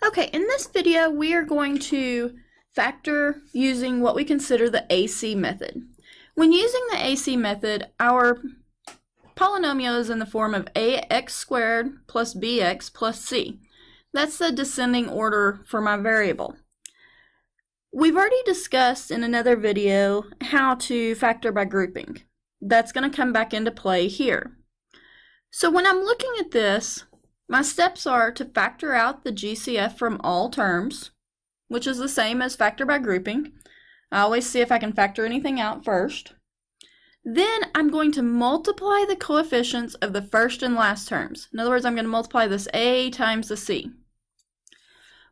Okay, in this video we are going to factor using what we consider the AC method. When using the AC method, our polynomial is in the form of ax squared plus bx plus c. That's the descending order for my variable. We've already discussed in another video how to factor by grouping. That's going to come back into play here. So when I'm looking at this, my steps are to factor out the GCF from all terms, which is the same as factor by grouping. I always see if I can factor anything out first. Then I'm going to multiply the coefficients of the first and last terms. In other words, I'm going to multiply this a times the c.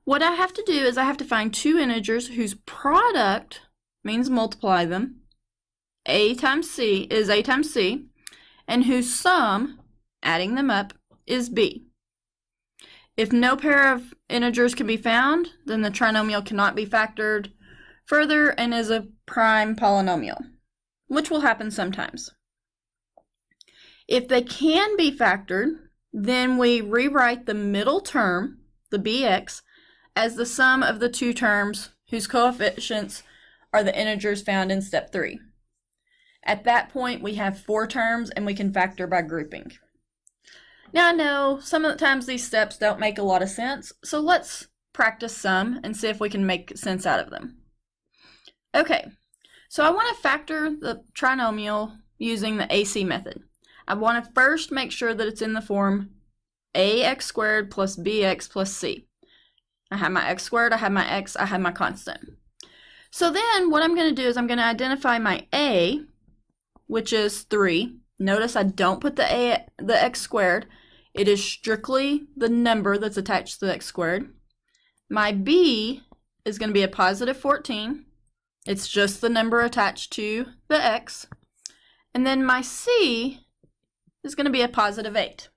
What I have to do is I have to find two integers whose product means multiply them. A times c is a times c, and whose sum, adding them up, is b. If no pair of integers can be found, then the trinomial cannot be factored further and is a prime polynomial, which will happen sometimes. If they can be factored, then we rewrite the middle term, the bx, as the sum of the two terms whose coefficients are the integers found in step 3. At that point, we have 4 terms and we can factor by grouping. Now I know some of the times these steps don't make a lot of sense, so let's practice some and see if we can make sense out of them. Okay, so I want to factor the trinomial using the AC method. I want to first make sure that it's in the form ax squared plus bx plus c. I have my x squared, I have my x, I have my constant. So then what I'm going to do is I'm going to identify my a, which is 3. Notice I don't put the x squared. It is strictly the number that's attached to the x squared. My b is going to be a positive 14. It's just the number attached to the x. And then my c is going to be a positive 8.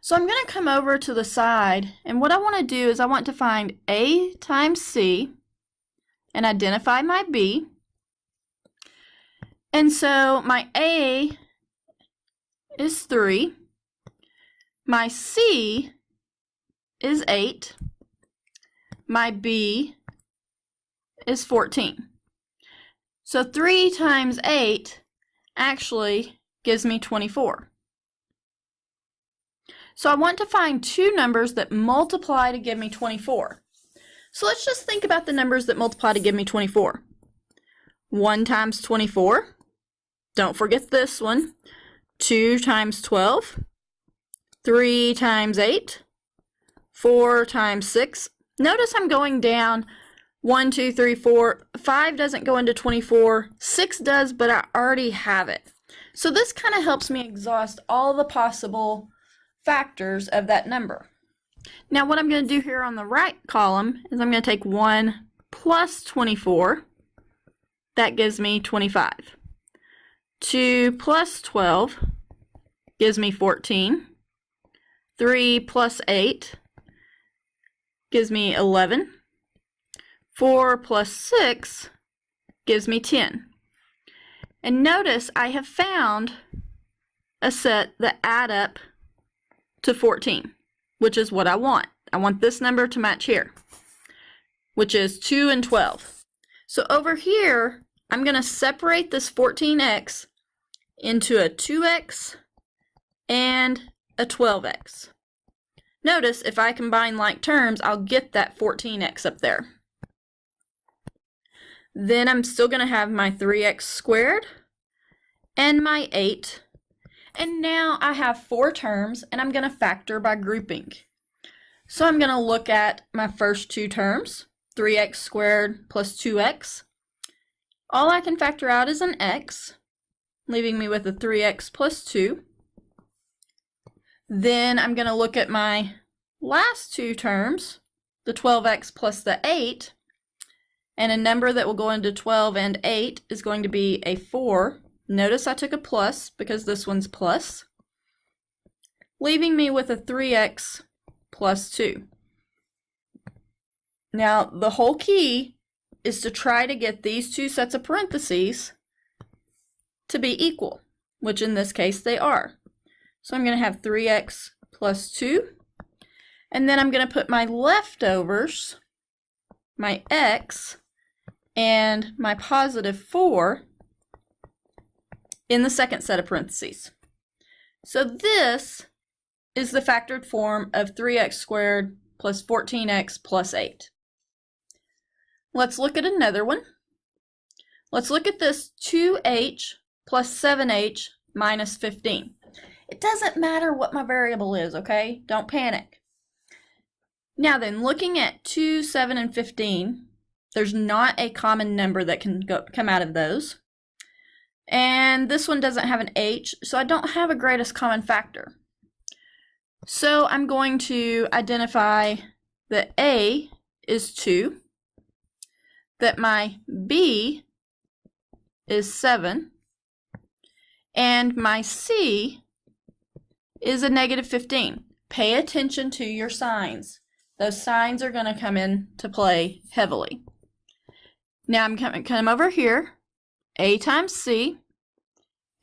So I'm going to come over to the side, and what I want to do is I want to find a times c and identify my b. And so my a is 3, my c is 8, my b is 14. So 3 times 8 actually gives me 24. So I want to find two numbers that multiply to give me 24. So let's just think about the numbers that multiply to give me 24. 1 times 24. Don't forget this one. 2 times 12. 3 times 8. 4 times 6. Notice I'm going down 1, 2, 3, 4. 5 doesn't go into 24. 6 does, but I already have it. So this kind of helps me exhaust all the possible factors of that number. Now what I'm going to do here on the right column is I'm going to take 1 plus 24. That gives me 25. 2 plus 12 gives me 14. 3 plus 8 gives me 11. 4 plus 6 gives me 10. And notice I have found a set that add up to 14, which is what I want. I want this number to match here, which is 2 and 12. So over here, I'm going to separate this 14x into a 2x and a 12x. Notice if I combine like terms, I'll get that 14x up there. Then I'm still going to have my 3x squared and my 8. And now I have 4 terms, and I'm going to factor by grouping. So I'm going to look at my first 2 terms, 3x squared plus 2x. All I can factor out is an x, leaving me with a 3x plus 2. Then I'm going to look at my last 2 terms, the 12x plus the 8, and a number that will go into 12 and 8 is going to be a 4. Notice I took a plus because this one's plus, leaving me with a 3x plus 2. Now, the whole key is to try to get these two sets of parentheses to be equal, which in this case they are. So I'm going to have 3x plus 2. And then I'm going to put my leftovers, my x, and my positive 4 in the second set of parentheses. So this is the factored form of 3x squared plus 14x plus 8. Let's look at another one. Let's look at this 2h plus 7h minus 15. It doesn't matter what my variable is, okay? Don't panic. Now then, looking at 2, 7, and 15, there's not a common number that can come out of those. And this one doesn't have an h, so I don't have a greatest common factor. So I'm going to identify that a is 2, that my b is 7, and my c is a negative 15. Pay attention to your signs. Those signs are going to come into play heavily. Now I'm going to come over here, a times c,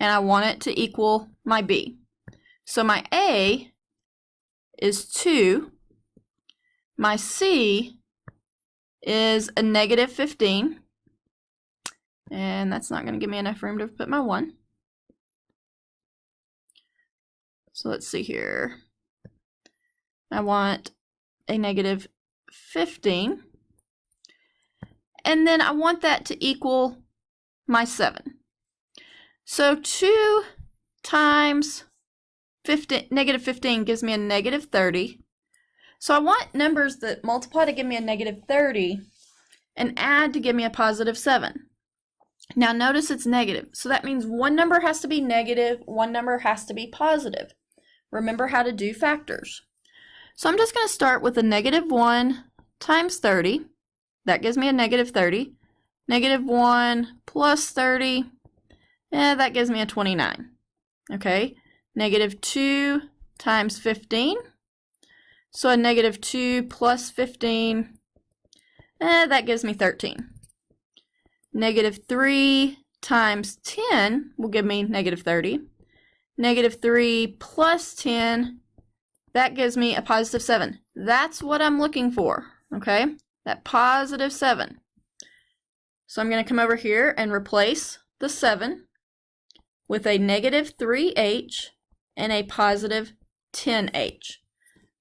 and I want it to equal my b. So my a is 2, my c is a negative 15, and that's not going to give me enough room to put my 1. So let's see here. I want a negative 15, and then I want that to equal my 7. So 2 times negative 15 gives me a negative 30. So I want numbers that multiply to give me a negative 30 and add to give me a positive 7. Now notice it's negative, so that means one number has to be negative, one number has to be positive. Remember how to do factors. So I'm just going to start with a negative 1 times 30. That gives me a negative 30. Negative 1 plus 30, that gives me a 29. Okay, negative 2 times 15. So a negative 2 plus 15, that gives me 13. Negative 3 times 10 will give me negative 30. Negative 3 plus 10, that gives me a positive 7. That's what I'm looking for, okay? That positive 7. So I'm going to come over here and replace the 7 with a negative 3h and a positive 10h.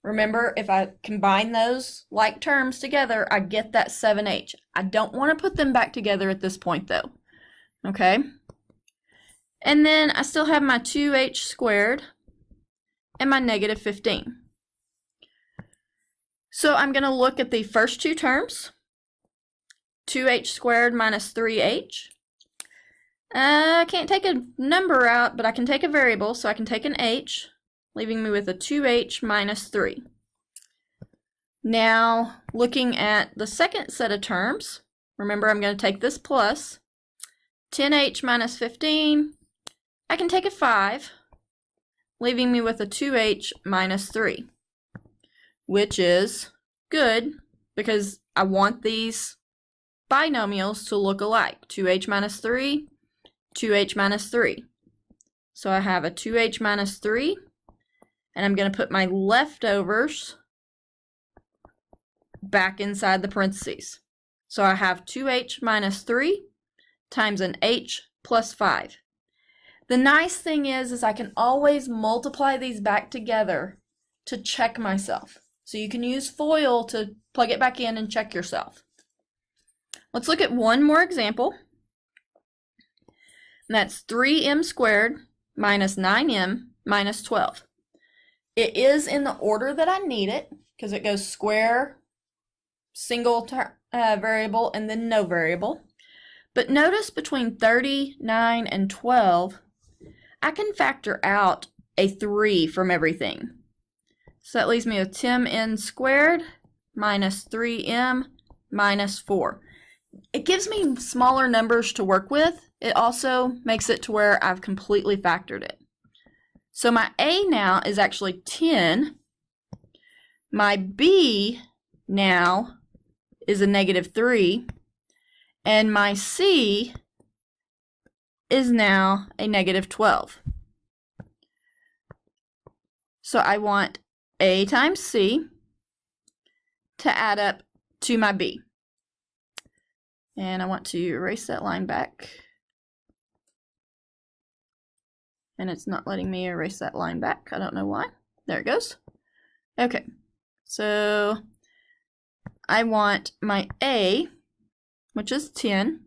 Remember, if I combine those like terms together, I get that 7h. I don't want to put them back together at this point, though. Okay? And then I still have my 2h squared and my negative 15. So I'm going to look at the first two terms. 2h squared minus 3h. I can't take a number out, but I can take a variable, so I can take an h, leaving me with a 2h minus 3. Now, looking at the second set of terms, remember I'm going to take this plus 10h minus 15. I can take a 5, leaving me with a 2h minus 3, which is good because I want these binomials to look alike. 2h minus 3, 2h minus 3. So I have a 2h minus 3, and I'm going to put my leftovers back inside the parentheses. So I have 2h minus 3 times an h plus 5. The nice thing is I can always multiply these back together to check myself. So you can use FOIL to plug it back in and check yourself. Let's look at one more example. And that's 3m squared minus 9m minus 12. It is in the order that I need it because it goes square, single variable, and then no variable. But notice between 39 and 12, I can factor out a 3 from everything. So that leaves me with 10n squared minus 3m minus 4. It gives me smaller numbers to work with. It also makes it to where I've completely factored it. So my a now is actually 10. My b now is a negative 3. And my c is now a negative 12. So I want a times c, to add up to my b. And I want to erase that line back. And it's not letting me erase that line back. I don't know why. There it goes. Okay, so I want my a, which is 10,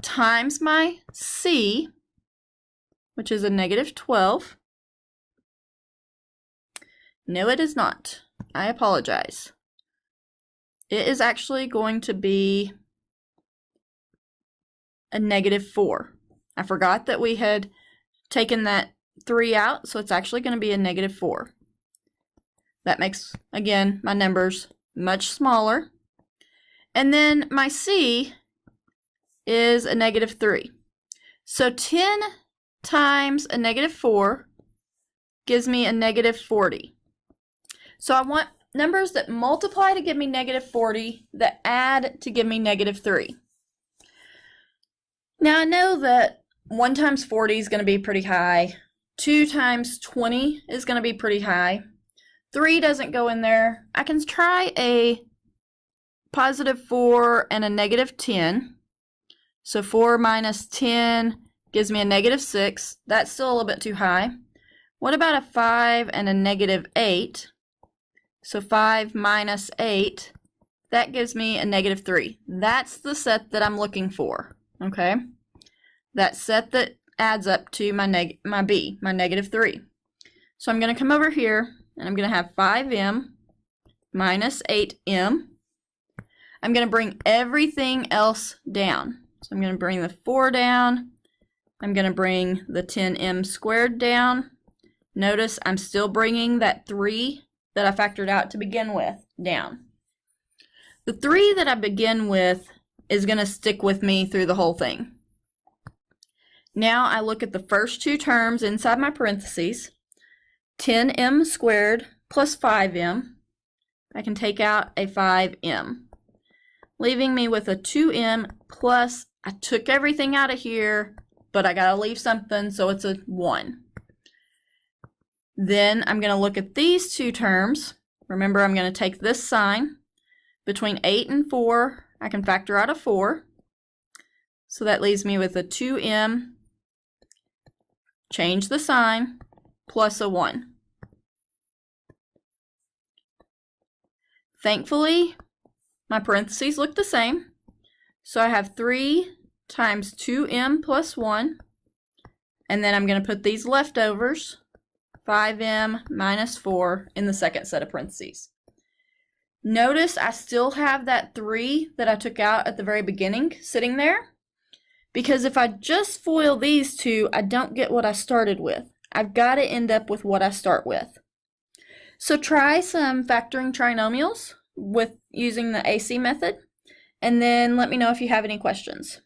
times my c, which is a negative 12. No, it is not. I apologize. It is actually going to be a negative 4. I forgot that we had taken that 3 out, so it's actually going to be a negative 4. That makes, again, my numbers much smaller. And then my c is a negative 3. So 10 times a negative 4 gives me a negative 40. So I want numbers that multiply to give me negative 40, that add to give me negative 3. Now I know that 1 times 40 is going to be pretty high. 2 times 20 is going to be pretty high. 3 doesn't go in there. I can try a positive 4 and a negative 10. So 4 minus 10 gives me a negative 6. That's still a little bit too high. What about a 5 and a negative 8? So 5 minus 8, that gives me a negative 3. That's the set that I'm looking for, okay? That set that adds up to my b, my negative 3. So I'm going to come over here, and I'm going to have 5m minus 8m. I'm going to bring everything else down. So I'm going to bring the 4 down. I'm going to bring the 10m squared down. Notice I'm still bringing that 3 that I factored out to begin with down. The 3 that I begin with is going to stick with me through the whole thing. Now I look at the first 2 terms inside my parentheses. 10m squared plus 5m. I can take out a 5m, leaving me with a 2m plus, I took everything out of here, but I gotta leave something, so it's a 1. Then I'm going to look at these 2 terms. Remember, I'm going to take this sign. Between 8 and 4, I can factor out a 4. So that leaves me with a 2m, change the sign, plus a 1. Thankfully, my parentheses look the same. So I have 3 times 2m plus 1. And then I'm going to put these leftovers, 5m minus 4, in the second set of parentheses. Notice I still have that 3 that I took out at the very beginning sitting there, because if I just FOIL these 2, I don't get what I started with. I've got to end up with what I start with. So try some factoring trinomials with using the AC method, and then let me know if you have any questions.